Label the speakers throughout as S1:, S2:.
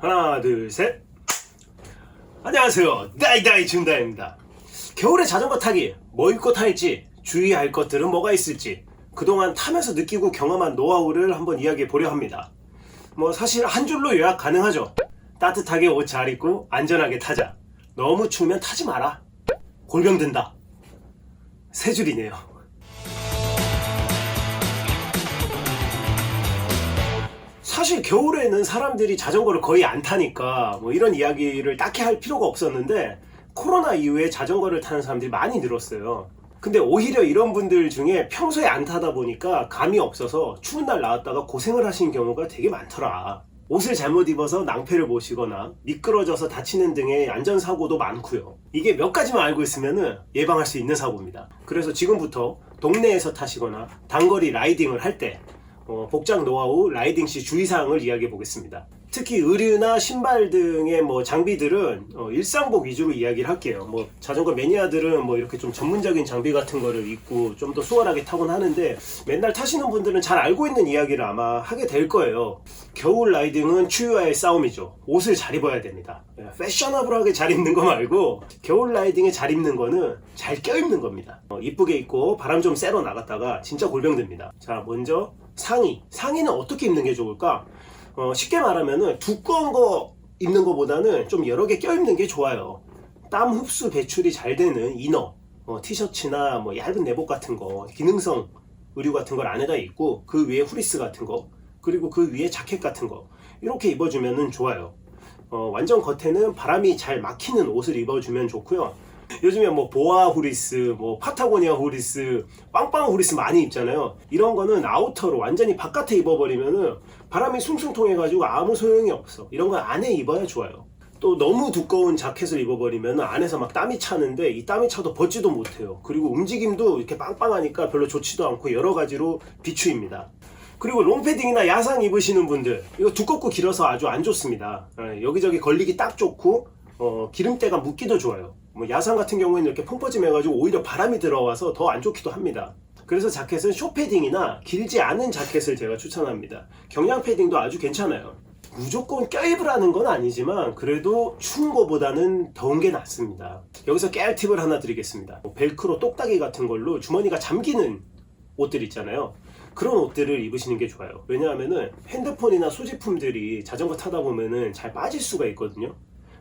S1: 하나 둘 셋. 안녕하세요, 다이다이 준다입니다. 겨울에 자전거 타기 뭐 입고 탈지, 주의할 것들은 뭐가 있을지 그동안 타면서 느끼고 경험한 노하우를 한번 이야기해 보려 합니다. 사실 한 줄로 요약 가능하죠. 따뜻하게 옷 잘 입고 안전하게 타자. 너무 추우면 타지 마라. 골병 든다. 세 줄이네요. 사실 겨울에는 사람들이 자전거를 거의 안 타니까 이런 이야기를 딱히 할 필요가 없었는데, 코로나 이후에 자전거를 타는 사람들이 많이 늘었어요. 근데 오히려 이런 분들 중에 평소에 안 타다 보니까 감이 없어서 추운 날 나왔다가 고생을 하신 경우가 되게 많더라. 옷을 잘못 입어서 낭패를 보시거나 미끄러져서 다치는 등의 안전사고도 많고요. 이게 몇 가지만 알고 있으면 예방할 수 있는 사고입니다. 그래서 지금부터 동네에서 타시거나 단거리 라이딩을 할 때 복장 노하우, 라이딩 시 주의사항을 이야기해 보겠습니다. 특히 의류나 신발 등의 장비들은 일상복 위주로 이야기를 할게요. 자전거 매니아들은 이렇게 좀 전문적인 장비 같은 거를 입고 좀 더 수월하게 타곤 하는데, 맨날 타시는 분들은 잘 알고 있는 이야기를 아마 하게 될 거예요. 겨울 라이딩은 추위와의 싸움이죠. 옷을 잘 입어야 됩니다. 패셔너블하게 잘 입는 거 말고, 겨울 라이딩에 잘 입는 거는 잘 껴입는 겁니다. 이쁘게 입고 바람 좀 쐬러 나갔다가 진짜 골병 듭니다. 자, 먼저 상의는 어떻게 입는 게 좋을까? 쉽게 말하면 두꺼운 거 입는 것보다는 좀 여러 개 껴입는 게 좋아요. 땀 흡수 배출이 잘 되는 이너, 티셔츠나 얇은 내복 같은 거, 기능성 의류 같은 걸 안에다 입고 그 위에 후리스 같은 거, 그리고 그 위에 자켓 같은 거 이렇게 입어주면 좋아요. 완전 겉에는 바람이 잘 막히는 옷을 입어주면 좋고요. 요즘에 보아 후리스, 파타고니아 후리스, 빵빵 후리스 많이 입잖아요. 이런 거는 아우터로 완전히 바깥에 입어버리면은 바람이 숭숭 통해가지고 아무 소용이 없어. 이런 건 안에 입어야 좋아요. 또 너무 두꺼운 자켓을 입어버리면 안에서 막 땀이 차는데, 이 땀이 차도 벗지도 못해요. 그리고 움직임도 이렇게 빵빵하니까 별로 좋지도 않고 여러 가지로 비추입니다. 그리고 롱패딩이나 야상 입으시는 분들, 이거 두껍고 길어서 아주 안 좋습니다. 여기저기 걸리기 딱 좋고 기름때가 묻기도 좋아요. 야상 같은 경우에는 이렇게 펑퍼짐 해가지고 오히려 바람이 들어와서 더 안 좋기도 합니다. 그래서 자켓은 숏패딩이나 길지 않은 자켓을 제가 추천합니다. 경량 패딩도 아주 괜찮아요. 무조건 껴입으라는 건 아니지만 그래도 추운 거보다는 더운 게 낫습니다. 여기서 깨알 팁을 하나 드리겠습니다. 벨크로 똑딱이 같은 걸로 주머니가 잠기는 옷들 있잖아요. 그런 옷들을 입으시는 게 좋아요. 왜냐하면은 핸드폰이나 소지품들이 자전거 타다 보면은 잘 빠질 수가 있거든요.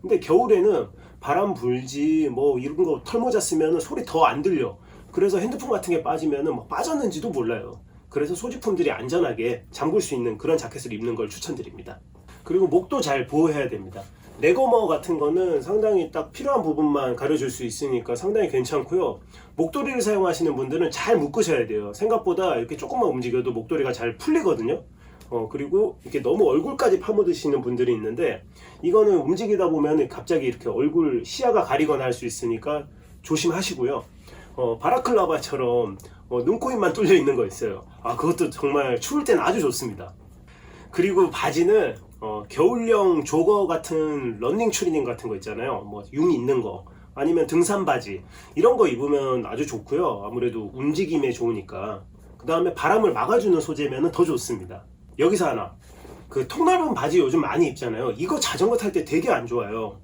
S1: 근데 겨울에는 바람 불지 이런 거 털모자 쓰면 소리 더 안 들려. 그래서 핸드폰 같은 게 빠지면 빠졌는지도 몰라요. 그래서 소지품들이 안전하게 잠글 수 있는 그런 자켓을 입는 걸 추천드립니다. 그리고 목도 잘 보호해야 됩니다. 내거머 같은 거는 상당히 딱 필요한 부분만 가려줄 수 있으니까 상당히 괜찮고요. 목도리를 사용하시는 분들은 잘 묶으셔야 돼요. 생각보다 이렇게 조금만 움직여도 목도리가 잘 풀리거든요. 그리고 이렇게 너무 얼굴까지 파묻으시는 분들이 있는데, 이거는 움직이다 보면 갑자기 이렇게 얼굴 시야가 가리거나 할 수 있으니까 조심하시고요. 바라클라바처럼 눈, 코, 입만 뚫려 있는 거 있어요. 그것도 정말 추울 때는 아주 좋습니다. 그리고 바지는 겨울용 조거 같은 러닝 추리닝 같은 거 있잖아요. 융 있는 거, 아니면 등산 바지, 이런 거 입으면 아주 좋고요. 아무래도 움직임에 좋으니까. 그 다음에 바람을 막아주는 소재면 더 좋습니다. 여기서 하나, 그 통넓은 바지 요즘 많이 입잖아요. 이거 자전거 탈 때 되게 안 좋아요.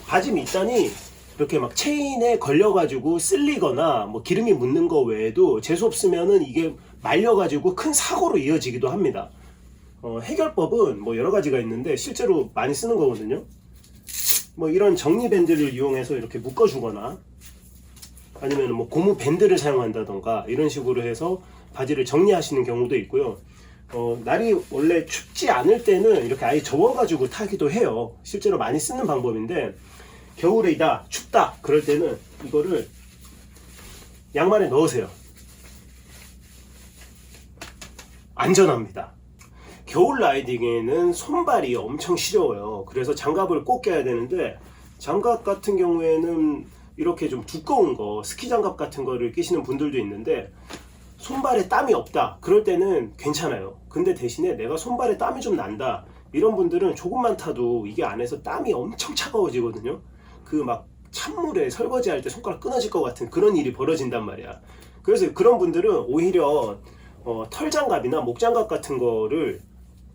S1: 바지 밑단이 이렇게 막 체인에 걸려가지고 쓸리거나 기름이 묻는 거 외에도 재수 없으면은 이게 말려가지고 큰 사고로 이어지기도 합니다. 해결법은 여러 가지가 있는데 실제로 많이 쓰는 거거든요. 이런 정리 밴드를 이용해서 이렇게 묶어주거나, 아니면 고무 밴드를 사용한다던가 이런 식으로 해서 바지를 정리하시는 경우도 있고요. 날이 원래 춥지 않을 때는 이렇게 아예 접어가지고 타기도 해요. 실제로 많이 쓰는 방법인데, 겨울이다, 춥다 그럴 때는 이거를 양말에 넣으세요. 안전합니다. 겨울 라이딩에는 손발이 엄청 시려워요. 그래서 장갑을 꼭 껴야 되는데, 장갑 같은 경우에는 이렇게 좀 두꺼운 거, 스키 장갑 같은 거를 끼시는 분들도 있는데, 손발에 땀이 없다 그럴 때는 괜찮아요. 근데 대신에 내가 손발에 땀이 좀 난다, 이런 분들은 조금만 타도 이게 안에서 땀이 엄청 차가워지거든요. 그 찬물에 설거지할 때 손가락 끊어질 것 같은 그런 일이 벌어진단 말이야. 그래서 그런 분들은 오히려 털장갑이나 목장갑 같은 거를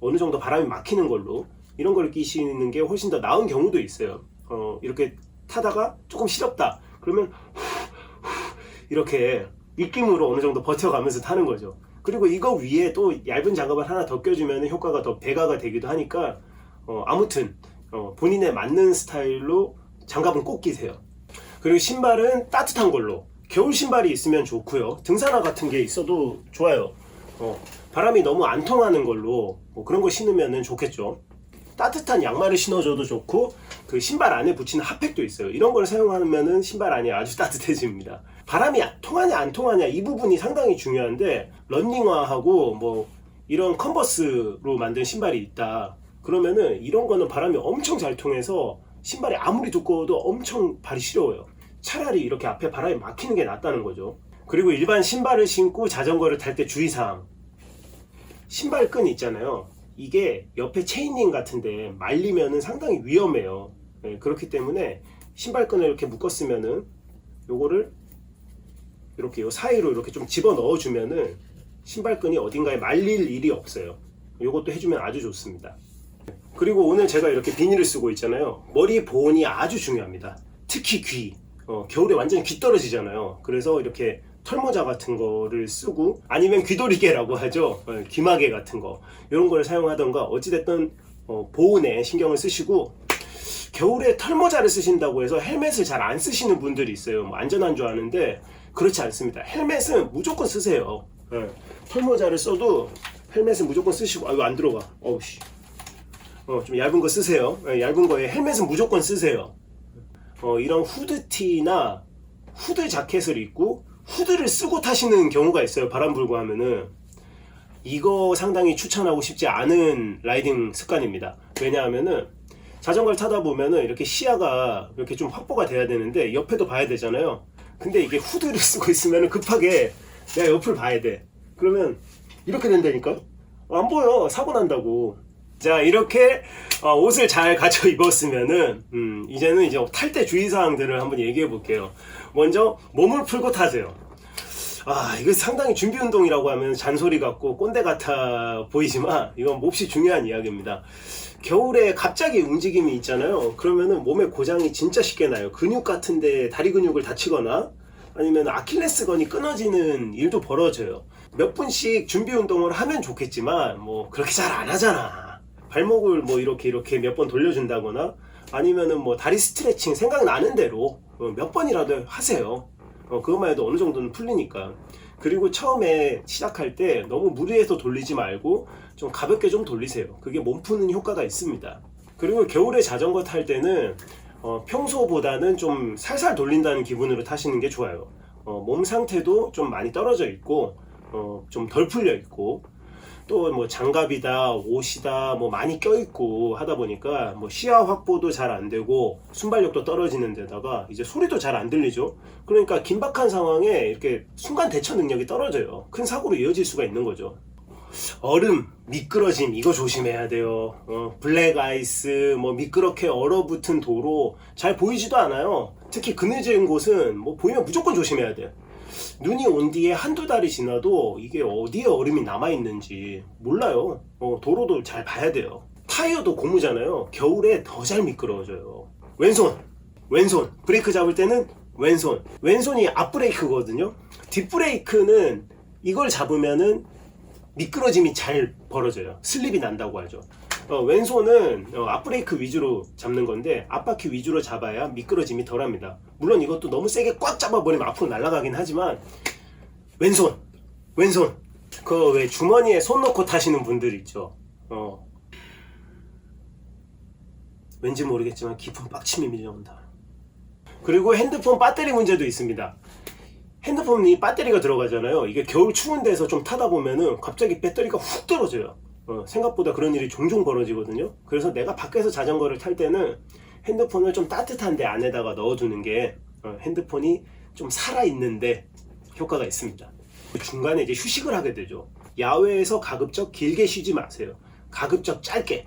S1: 어느 정도 바람이 막히는 걸로 이런 걸 끼시는 게 훨씬 더 나은 경우도 있어요. 이렇게 타다가 조금 시렵다 그러면 이렇게 입김으로 어느 정도 버텨가면서 타는 거죠. 그리고 이거 위에 또 얇은 장갑을 하나 더 껴주면 효과가 더 배가가 되기도 하니까 아무튼 본인에 맞는 스타일로 장갑은 꼭 끼세요. 그리고 신발은 따뜻한 걸로, 겨울 신발이 있으면 좋고요. 등산화 같은 게 있어도 좋아요. 바람이 너무 안 통하는 걸로 그런 거 신으면 좋겠죠. 따뜻한 양말을 신어줘도 좋고, 그 신발 안에 붙이는 핫팩도 있어요. 이런 걸 사용하면 신발 안이 아주 따뜻해집니다. 바람이 통하냐 안 통하냐 이 부분이 상당히 중요한데, 런닝화하고 뭐 이런 컨버스로 만든 신발이 있다 그러면은 이런 거는 바람이 엄청 잘 통해서 신발이 아무리 두꺼워도 엄청 발이 시려워요. 차라리 이렇게 앞에 바람이 막히는 게 낫다는 거죠. 그리고 일반 신발을 신고 자전거를 탈 때 주의사항, 신발끈 있잖아요. 이게 옆에 체인링 같은데 말리면은 상당히 위험해요. 그렇기 때문에 신발끈을 이렇게 묶었으면은 요거를 이렇게 요 사이로 이렇게 좀 집어 넣어주면은 신발끈이 어딘가에 말릴 일이 없어요. 요것도 해주면 아주 좋습니다. 그리고 오늘 제가 이렇게 비닐을 쓰고 있잖아요. 머리 보온이 아주 중요합니다. 특히 귀. 겨울에 완전히 귀 떨어지잖아요. 그래서 이렇게 털모자 같은 거를 쓰고, 아니면 귀도리개라고 하죠. 귀마개 같은 거 이런 걸 사용하던가, 어찌됐든 보온에 신경을 쓰시고, 겨울에 털모자를 쓰신다고 해서 헬멧을 잘 안 쓰시는 분들이 있어요. 뭐 안전한 줄 아는데 그렇지 않습니다. 헬멧은 무조건 쓰세요. 털모자를 써도 헬멧은 무조건 쓰시고, 이거 안 들어가. 어우씨. 좀 얇은 거 쓰세요. 얇은 거에 헬멧은 무조건 쓰세요. 이런 후드티나 후드 자켓을 입고 후드를 쓰고 타시는 경우가 있어요. 바람 불고 하면은. 이거 상당히 추천하고 싶지 않은 라이딩 습관입니다. 왜냐하면은 자전거를 타다 보면은 이렇게 시야가 이렇게 좀 확보가 돼야 되는데 옆에도 봐야 되잖아요. 근데 이게 후드를 쓰고 있으면은 급하게 내가 옆을 봐야 돼. 그러면 이렇게 된다니까? 안 보여. 사고 난다고. 자, 이렇게 옷을 잘 갖춰 입었으면은 이제는 이제 탈 때 주의사항들을 한번 얘기해 볼게요. 먼저 몸을 풀고 타세요. 이거 상당히 준비 운동이라고 하면 잔소리 같고 꼰대 같아 보이지만 이건 몹시 중요한 이야기입니다. 겨울에 갑자기 움직임이 있잖아요. 그러면은 몸에 고장이 진짜 쉽게 나요. 근육 같은데 다리 근육을 다치거나 아니면 아킬레스건이 끊어지는 일도 벌어져요. 몇 분씩 준비 운동을 하면 좋겠지만 뭐 그렇게 잘 안 하잖아. 발목을 뭐 이렇게 몇 번 돌려준다거나 아니면은 뭐 다리 스트레칭 생각나는 대로 몇 번이라도 하세요. 그것만 해도 어느 정도는 풀리니까. 그리고 처음에 시작할 때 너무 무리해서 돌리지 말고 좀 가볍게 좀 돌리세요. 그게 몸 푸는 효과가 있습니다. 그리고 겨울에 자전거 탈 때는 평소보다는 좀 살살 돌린다는 기분으로 타시는 게 좋아요. 몸 상태도 좀 많이 떨어져 있고 좀 덜 풀려 있고, 또 뭐 장갑이다 옷이다 뭐 많이 껴있고 하다 보니까 뭐 시야 확보도 잘 안 되고 순발력도 떨어지는 데다가 이제 소리도 잘 안 들리죠. 그러니까 긴박한 상황에 이렇게 순간 대처 능력이 떨어져요. 큰 사고로 이어질 수가 있는 거죠. 얼음, 미끄러짐 이거 조심해야 돼요. 블랙 아이스, 뭐 미끄럽게 얼어붙은 도로 잘 보이지도 않아요. 특히 그늘진 곳은 뭐 보이면 무조건 조심해야 돼요. 눈이 온 뒤에 한두 달이 지나도 이게 어디에 얼음이 남아있는지 몰라요. 도로도 잘 봐야 돼요. 타이어도 고무잖아요. 겨울에 더 잘 미끄러워져요. 왼손 브레이크 잡을 때는 왼손이 앞브레이크거든요. 뒷브레이크는 이걸 잡으면은 미끄러짐이 잘 벌어져요. 슬립이 난다고 하죠. 왼손은 앞브레이크 위주로 잡는 건데 앞바퀴 위주로 잡아야 미끄러짐이 덜합니다. 물론 이것도 너무 세게 꽉 잡아버리면 앞으로 날아가긴 하지만 왼손 그 왜 주머니에 손 넣고 타시는 분들 있죠. 왠지 모르겠지만 깊은 빡침이 밀려온다. 그리고 핸드폰 배터리 문제도 있습니다. 핸드폰이 배터리가 들어가잖아요. 이게 겨울 추운 데서 좀 타다 보면은 갑자기 배터리가 훅 떨어져요. 생각보다 그런 일이 종종 벌어지거든요. 그래서 내가 밖에서 자전거를 탈 때는 핸드폰을 좀 따뜻한 데 안에다가 넣어두는 게 핸드폰이 좀 살아있는데 효과가 있습니다. 중간에 이제 휴식을 하게 되죠. 야외에서 가급적 길게 쉬지 마세요. 가급적 짧게.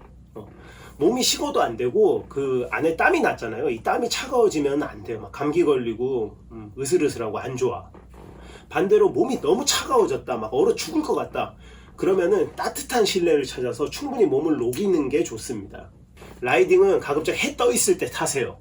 S1: 몸이 식어도 안 되고 그 안에 땀이 났잖아요. 이 땀이 차가워지면 안 돼요. 막 감기 걸리고 으슬으슬하고 안 좋아. 반대로 몸이 너무 차가워졌다, 막 얼어 죽을 것 같다, 그러면은 따뜻한 실내를 찾아서 충분히 몸을 녹이는 게 좋습니다. 라이딩은 가급적 해 떠 있을 때 타세요.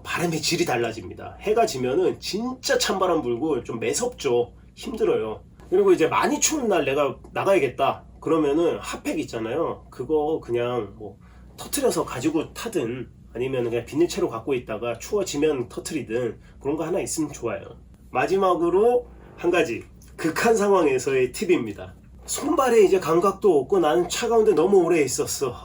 S1: 바람의 질이 달라집니다. 해가 지면은 진짜 찬바람 불고 좀 매섭죠. 힘들어요. 그리고 이제 많이 추운 날 내가 나가야겠다 그러면은 핫팩 있잖아요. 그거 그냥 뭐 터트려서 가지고 타든 아니면 그냥 비닐채로 갖고 있다가 추워지면 터트리든 그런 거 하나 있으면 좋아요. 마지막으로 한 가지 극한 상황에서의 팁입니다. 손발에 이제 감각도 없고 나는 차가운데 너무 오래 있었어.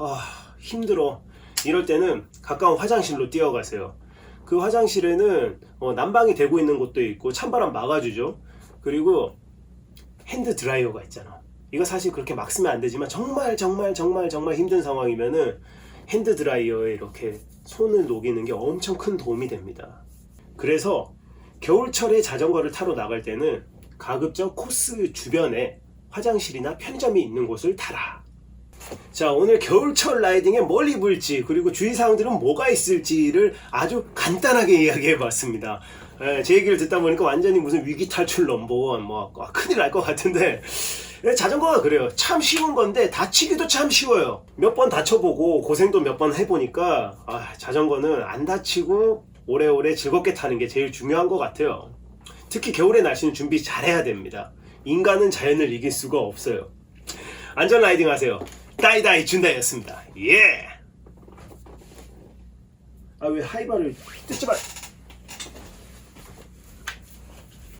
S1: 힘들어. 이럴 때는 가까운 화장실로 뛰어가세요. 그 화장실에는 난방이 되고 있는 곳도 있고 찬바람 막아주죠. 그리고 핸드 드라이어가 있잖아. 이거 사실 그렇게 막 쓰면 안 되지만 정말 힘든 상황이면은 핸드 드라이어에 이렇게 손을 녹이는 게 엄청 큰 도움이 됩니다. 그래서 겨울철에 자전거를 타러 나갈 때는 가급적 코스 주변에 화장실이나 편의점이 있는 곳을 타라. 자, 오늘 겨울철 라이딩에 뭘 입을지 그리고 주의사항들은 뭐가 있을지를 아주 간단하게 이야기해 봤습니다. 제 얘기를 듣다 보니까 완전히 무슨 위기 탈출 넘버원 뭐 큰일 날 것 같은데 자전거가 그래요. 참 쉬운 건데 다치기도 참 쉬워요. 몇 번 다쳐보고 고생도 몇 번 해보니까 자전거는 안 다치고 오래오래 즐겁게 타는 게 제일 중요한 것 같아요. 특히 겨울의 날씨는 준비 잘해야 됩니다. 인간은 자연을 이길 수가 없어요. 안전 라이딩 하세요. 다이다이 준다였습니다. 예. 왜 하이바를 뜯지 마.